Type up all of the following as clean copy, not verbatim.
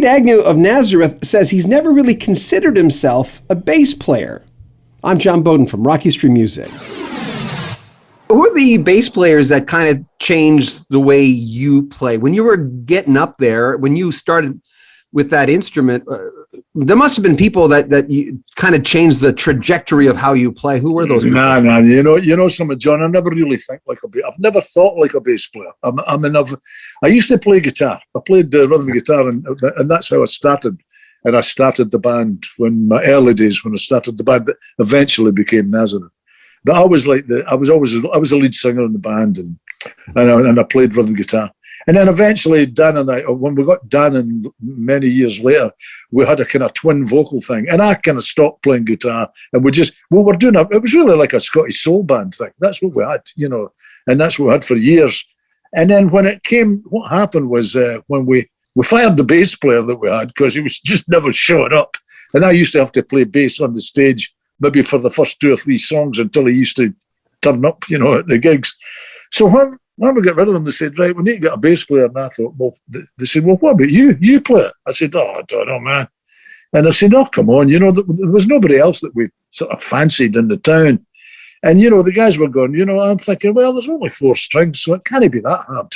Agnew of Nazareth says he's never really considered himself a bass player. I'm John Beaudin from Rock History Music. Who are the bass players that kind of changed the way you play? When you were getting up there, when you started with that instrument, there must have been people that you kind of changed the trajectory of how you play. Who were those people? Nah. You know something, John. I never really think like a bass. I've never thought like a bass player. I used to play guitar. I played the rhythm guitar, and that's how I started. And I started the band when my early days, when I started the band that eventually became Nazareth. But I was a lead singer in the band, and I played rhythm guitar. And then eventually Dan and I, when we got Dan in many years later, we had a kind of twin vocal thing. And I kind of stopped playing guitar, and it was really like a Scottish soul band thing. That's what we had, and that's what we had for years. And then when it came, what happened was when we fired the bass player that we had, because he was just never showing up. And I used to have to play bass on the stage maybe for the first 2 or 3 songs until he used to turn up, at the gigs. So when we got rid of them, they said, right, we need to get a bass player. And I thought, well, they said, well, what about you? You play it. I said, oh, I don't know, man. And I said, oh, come on, there was nobody else that we sort of fancied in the town. And, the guys were going, I'm thinking, well, there's only 4 strings, so it can't be that hard,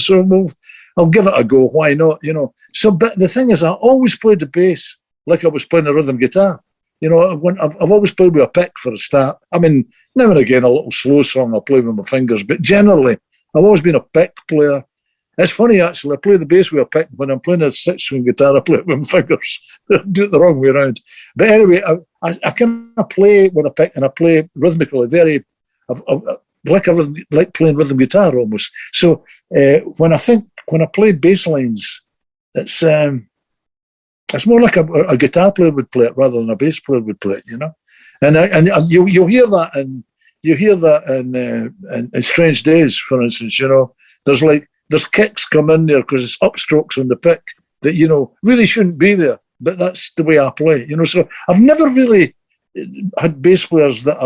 so I'll give it a go. Why not, So, but the thing is, I always played the bass like I was playing a rhythm guitar. I've always played with a pick for a start. I mean, now and again, a little slow song I'll play with my fingers, but generally, I've always been a pick player. It's funny, actually, I play the bass with a pick. When I'm playing a 6-string guitar, I play it with my fingers. I do it the wrong way around. But anyway, I kind of play with a pick, and I play rhythmically, like playing rhythm guitar almost. So when I play bass lines, it's more like a guitar player would play it rather than a bass player would play it, And you'll hear that, and you hear that in Strange Days, for instance. There's kicks come in there because it's upstrokes on the pick that really shouldn't be there, but that's the way I play. So I've never really had bass players that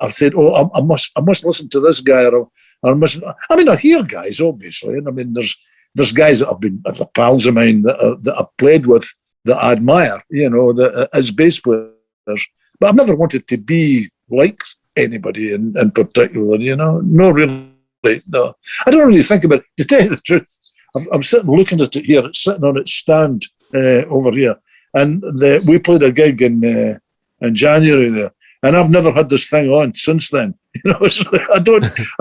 I've said, oh, I must listen to this guy, or I must. I mean, I hear guys obviously, and I mean there's guys that have been pals of mine that I've played with that I admire, as bass players. But I've never wanted to be like anybody in particular, No, really, no. I don't really think about it. To tell you the truth, I'm sitting looking at it here. It's sitting on its stand over here. And we played a gig in January there. And I've never had this thing on since then. I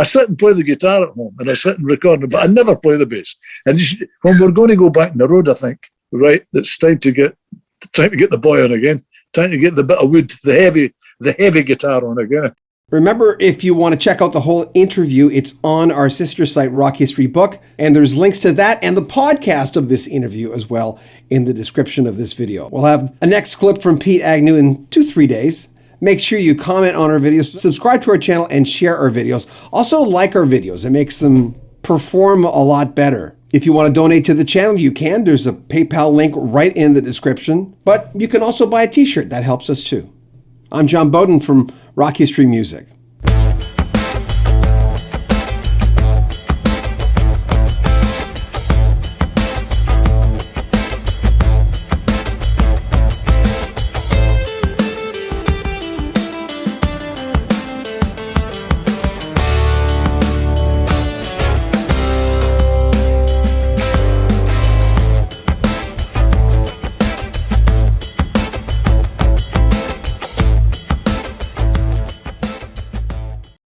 sit and play the guitar at home, and I sit and record it, but I never play the bass. And when we're going to go back on the road, I think, right, it's time to get the boy on again, time to get the bit of wood, the heavy guitar on again. Remember, if you want to check out the whole interview, it's on our sister site, Rock History Book, and there's links to that and the podcast of this interview as well in the description of this video. We'll have a next clip from Pete Agnew in 2-3 days. Make sure you comment on our videos, subscribe to our channel, and share our videos. Also, like our videos. It makes them perform a lot better. If you want to donate to the channel, you can. There's a PayPal link right in the description. But you can also buy a t-shirt. That helps us too. I'm John Beaudin from Rock History Music.